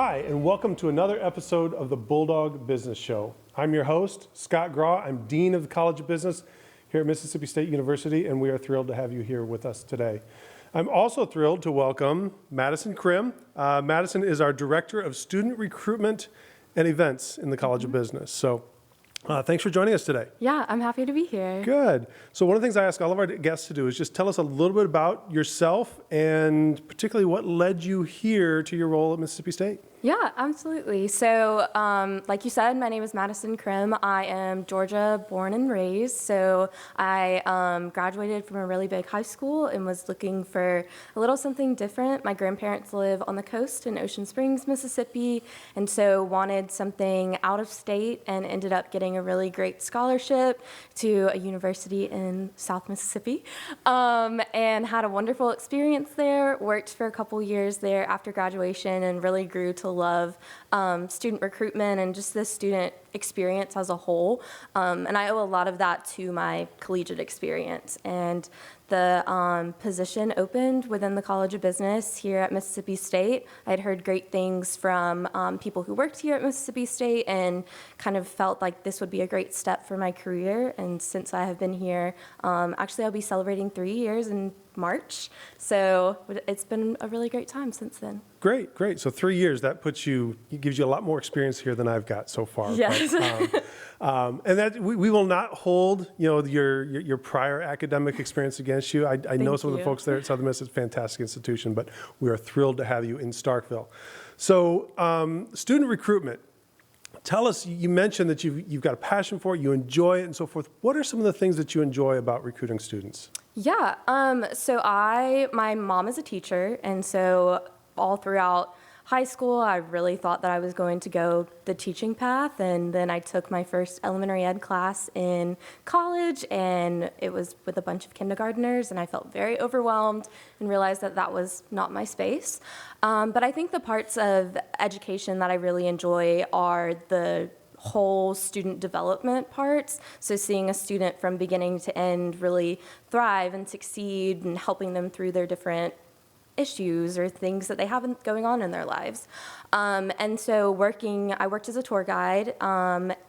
Hi, and welcome to another episode of the Bulldog Business Show. I'm your host, Scott Grawe. I'm Dean of the College of Business here at Mississippi State University, and we are thrilled to have you here with us today. I'm also thrilled to welcome Madison Crimm. Madison is our Director of Student Recruitment and Events in the College of Business. So thanks for joining us today. Yeah, I'm happy to be here. Good. So one of the things I ask all of our guests to do is just tell us a little bit about yourself and particularly what led you here to your role at Mississippi State. Yeah, absolutely. So, like you said, my name is Madison Crimm. I am Georgia born and raised. So I graduated from a really big high school and was looking for a little something different. My grandparents live on the coast in Ocean Springs, Mississippi, and so wanted something out of state and ended up getting a really great scholarship to a university in South Mississippi, and had a wonderful experience there. Worked for a couple years there after graduation and really grew to love student recruitment and just the student experience as a whole. And I owe a lot of that to my collegiate experience. And the position opened within the College of Business here at Mississippi State. I had heard great things from people who worked here at Mississippi State and kind of felt like this would be a great step for my career. And since I have been here, actually I'll be celebrating 3 years in March. So it's been a really great time since then. Great, great. So 3 years, that puts you, it gives you a lot more experience here than I've got so far. Yes. But, and that we will not hold, your prior academic experience against you. I know some of the folks there at Southern Miss. It's a fantastic institution, but we are thrilled to have you in Starkville. So student recruitment. Tell us, you mentioned that you've got a passion for it, you enjoy it and so forth. What are some of the things that you enjoy about recruiting students? Yeah, so my mom is a teacher, and so all throughout high school, I really thought that I was going to go the teaching path, and then I took my first elementary ed class in college, and it was with a bunch of kindergartners, and I felt very overwhelmed and realized that that was not my space. But I think the parts of education that I really enjoy are the whole student development parts. So seeing a student from beginning to end really thrive and succeed and helping them through their different issues or things that they have going on in their lives. And so I worked as a tour guide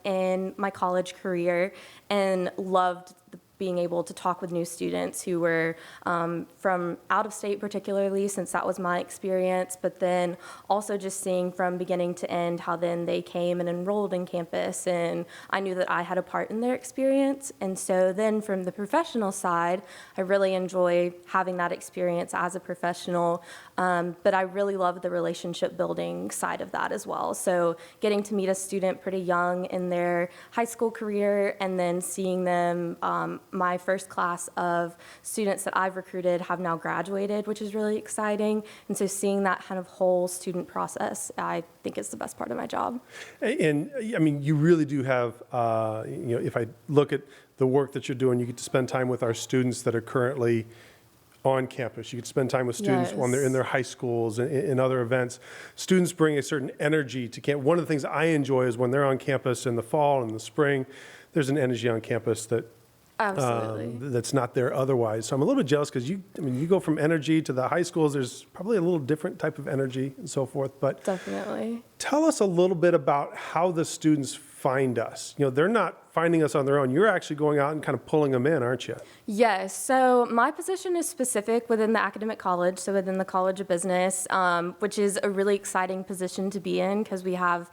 in my college career and loved being able to talk with new students who were from out of state particularly, since that was my experience, but then also just seeing from beginning to end how then they came and enrolled in campus, and I knew that I had a part in their experience. And so then from the professional side, I really enjoy having that experience as a professional, but I really love the relationship building side of that as well. So getting to meet a student pretty young in their high school career and then seeing them, my first class of students that I've recruited have now graduated, which is really exciting. And so seeing that kind of whole student process, I think is the best part of my job. And I mean, you really do have, if I look at the work that you're doing, you get to spend time with our students that are currently on campus. You get to spend time with students when they're in their high schools and in other events. Students bring a certain energy to campus. One of the things I enjoy is when they're on campus in the fall and the spring, there's an energy on campus that that's not there otherwise. So I'm a little bit jealous because you go from energy to the high schools. There's probably a little different type of energy and so forth. But definitely, tell us a little bit about how the students find us. They're not finding us on their own. You're actually going out and kind of pulling them in, aren't you? Yes. So my position is specific within the academic college, so within the College of Business, which is a really exciting position to be in because we have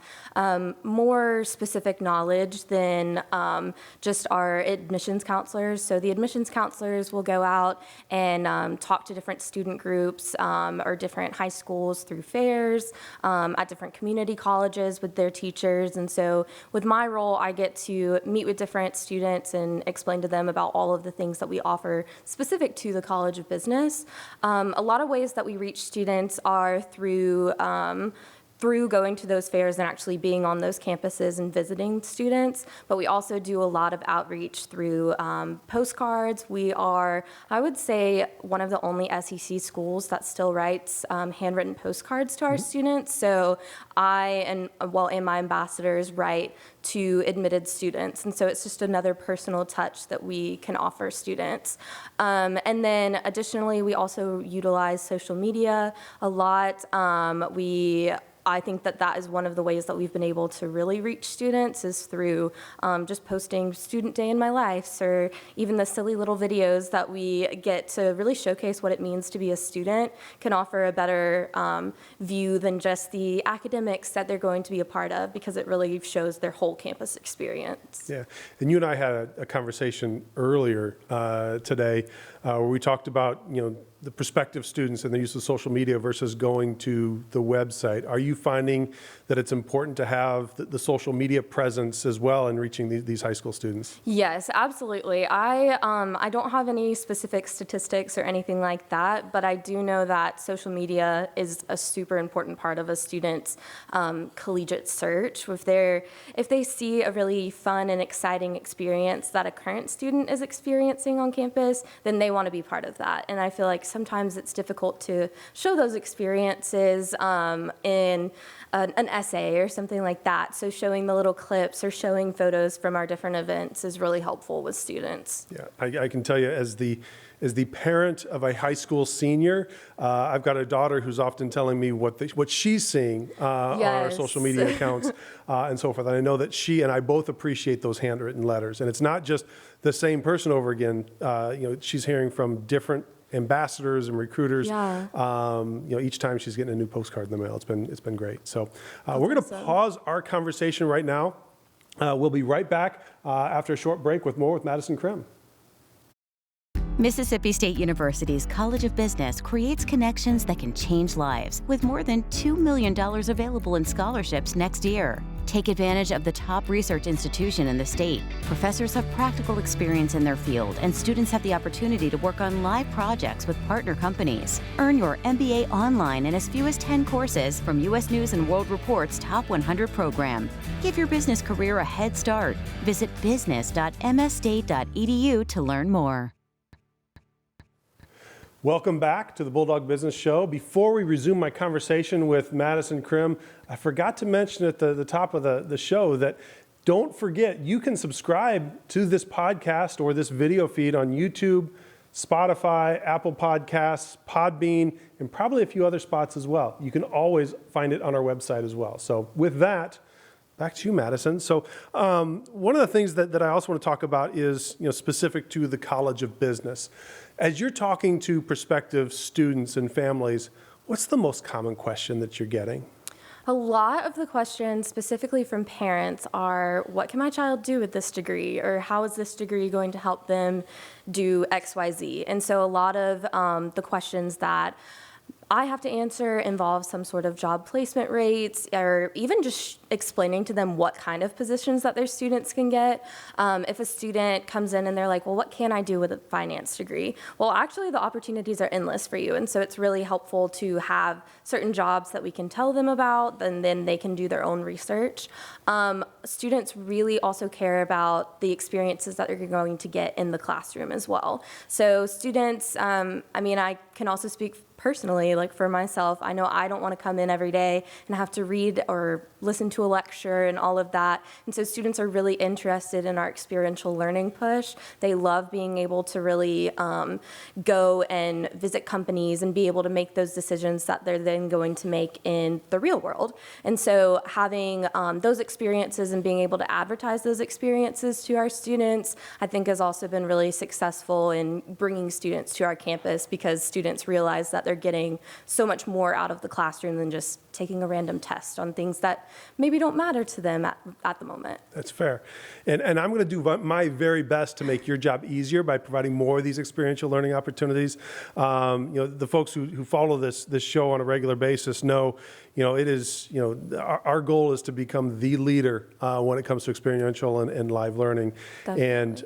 more specific knowledge than just our admissions counselors. So the admissions counselors will go out and talk to different student groups or different high schools through fairs, at different community colleges with their teachers. And so with my role, I get to meet with different students and explain to them about all of the things that we offer specific to the College of Business. A lot of ways that we reach students are through going to those fairs and actually being on those campuses and visiting students, but we also do a lot of outreach through postcards. We are, I would say, one of the only SEC schools that still writes handwritten postcards to our students. So and my ambassadors write to admitted students, and so it's just another personal touch that we can offer students. And then additionally, we also utilize social media a lot. We I think that that is one of the ways that we've been able to really reach students is through just posting student day in my life, or even the silly little videos that we get to really showcase what it means to be a student can offer a better view than just the academics that they're going to be a part of, because it really shows their whole campus experience. Yeah, and you and I had a conversation earlier today where we talked about, the prospective students and the use of social media versus going to the website. Are you finding that it's important to have the social media presence as well in reaching these high school students? Yes, absolutely. I don't have any specific statistics or anything like that, but I do know that social media is a super important part of a student's collegiate search. If they see a really fun and exciting experience that a current student is experiencing on campus, then they want to be part of that. And I feel like sometimes it's difficult to show those experiences in an essay or something like that. So showing the little clips or showing photos from our different events is really helpful with students. Yeah, I can tell you as the parent of a high school senior, I've got a daughter who's often telling me what she's seeing on our social media accounts and so forth. And I know that she and I both appreciate those handwritten letters. And it's not just the same person over again. She's hearing from different ambassadors and recruiters. Yeah. Each time she's getting a new postcard in the mail. It's been great. So we're going to pause our conversation right now. We'll be right back after a short break with more with Madison Crimm. Mississippi State University's College of Business creates connections that can change lives, with more than $2 million available in scholarships next year. Take advantage of the top research institution in the state. Professors have practical experience in their field, and students have the opportunity to work on live projects with partner companies. Earn your MBA online in as few as 10 courses from U.S. News & World Report's Top 100 program. Give your business career a head start. Visit business.msstate.edu to learn more. Welcome back to the Bulldog Business Show. Before we resume my conversation with Madison Crimm, I forgot to mention at the top of the show that don't forget, you can subscribe to this podcast or this video feed on YouTube, Spotify, Apple Podcasts, Podbean, and probably a few other spots as well. You can always find it on our website as well. So with that, back to you, Madison. So one of the things that I also want to talk about is specific to the College of Business. As you're talking to prospective students and families, what's the most common question that you're getting? A lot of the questions, specifically from parents, are what can my child do with this degree, or how is this degree going to help them do XYZ? And so a lot of the questions that I have to answer involve some sort of job placement rates, or even just explaining to them what kind of positions that their students can get. If a student comes in and they're like, well, what can I do with a finance degree? Well, actually, the opportunities are endless for you. And so it's really helpful to have certain jobs that we can tell them about, and then they can do their own research. Students really also care about the experiences that they're going to get in the classroom as well. So students, I can also speak personally, like for myself, I know I don't want to come in every day and have to read or listen to a lecture and all of that. And so students are really interested in our experiential learning push. They love being able to really go and visit companies and be able to make those decisions that they're then going to make in the real world. And so having those experiences and being able to advertise those experiences to our students, I think has also been really successful in bringing students to our campus, because students realize that they're getting so much more out of the classroom than just taking a random test on things that maybe don't matter to them at the moment. That's fair. And I'm going to do my very best to make your job easier by providing more of these experiential learning opportunities. The folks who follow this show on a regular basis know, it is, our goal is to become the leader when it comes to experiential and live learning. Definitely. And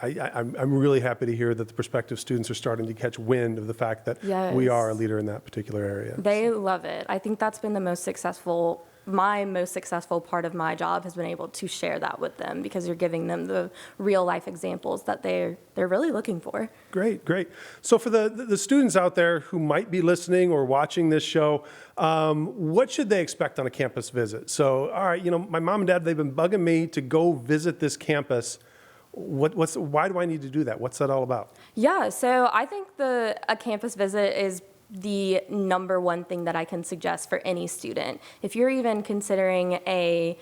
I'm really happy to hear that the prospective students are starting to catch wind of the fact that we are a leader in that particular area. They love it. I think that's been my most successful part of my job has been able to share that with them, because you're giving them the real life examples that they're really looking for. Great. So for the students out there who might be listening or watching this show, what should they expect on a campus visit? So, all right, my mom and dad, they've been bugging me to go visit this campus. Why do I need to do that? What's that all about? Yeah, so I think a campus visit is the number one thing that I can suggest for any student. If you're even considering a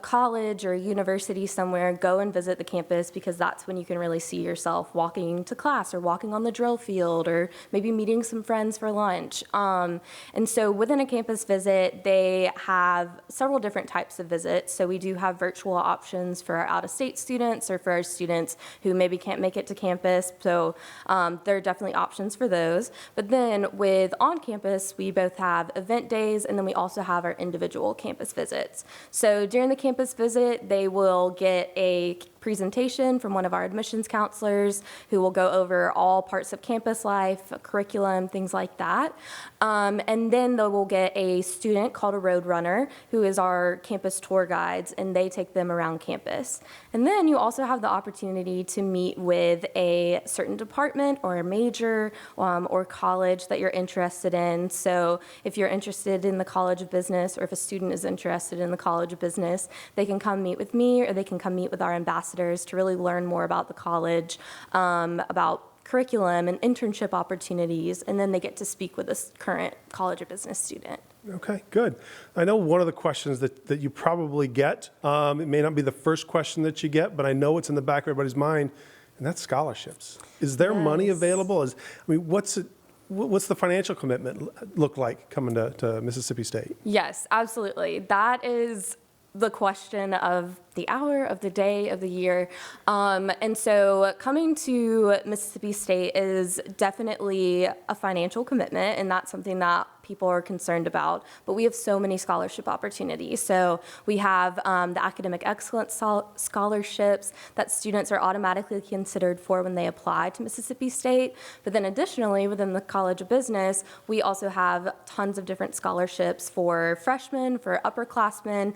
college or a university somewhere, go and visit the campus, because that's when you can really see yourself walking to class or walking on the drill field or maybe meeting some friends for lunch. And so within a campus visit, they have several different types of visits. So we do have virtual options for our out-of-state students or for our students who maybe can't make it to campus. So there are definitely options for those. But then with on-campus, we both have event days, and then we also have our individual campus visits. So during the campus visit, they will get a presentation from one of our admissions counselors who will go over all parts of campus life, curriculum, things like that. And then they will get a student called a road runner who is our campus tour guides, and they take them around campus. And then you also have the opportunity to meet with a certain department or a major or college that you're interested in. So if you're interested in the College of Business, or if a student is interested in the College of Business, they can come meet with me, or they can come meet with our ambassadors to really learn more about the college, about curriculum and internship opportunities, and then they get to speak with a current College of Business student. Okay, good. I know one of the questions that you probably get, it may not be the first question that you get, but I know it's in the back of everybody's mind, and that's scholarships. Is there money available? What's the financial commitment look like coming to Mississippi State? Yes, absolutely. That is the question of the hour, of the day, of the year. And so coming to Mississippi State is definitely a financial commitment, and that's something that people are concerned about. But we have so many scholarship opportunities. So we have the academic excellence scholarships that students are automatically considered for when they apply to Mississippi State. But then additionally, within the College of Business, we also have tons of different scholarships for freshmen, for upperclassmen,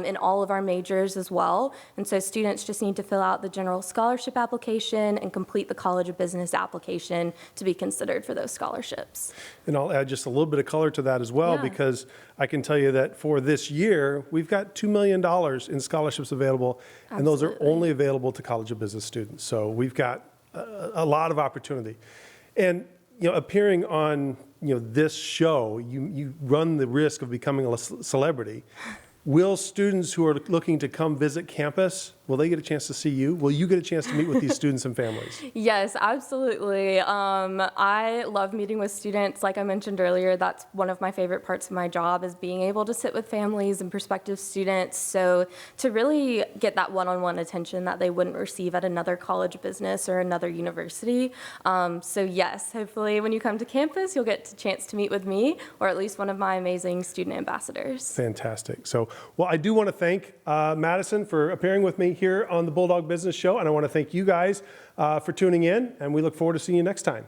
in all of our majors as well. And so students just need to fill out the general scholarship application and complete the College of Business application to be considered for those scholarships. And I'll add just a little bit of color to that as well, because I can tell you that for this year, we've got $2 million in scholarships available, and those are only available to College of Business students. So we've got a lot of opportunity. And appearing on this show, you run the risk of becoming a celebrity. Will students who are looking to come visit campus, will they get a chance to see you? Will you get a chance to meet with these students and families? Yes, absolutely. I love meeting with students. Like I mentioned earlier, that's one of my favorite parts of my job, is being able to sit with families and prospective students. So to really get that one-on-one attention that they wouldn't receive at another college of business or another university. So yes, hopefully when you come to campus, you'll get a chance to meet with me, or at least one of my amazing student ambassadors. Fantastic. So, well, I do want to thank Madison for appearing with me here on the Bulldog Business Show, and I want to thank you guys for tuning in, and we look forward to seeing you next time.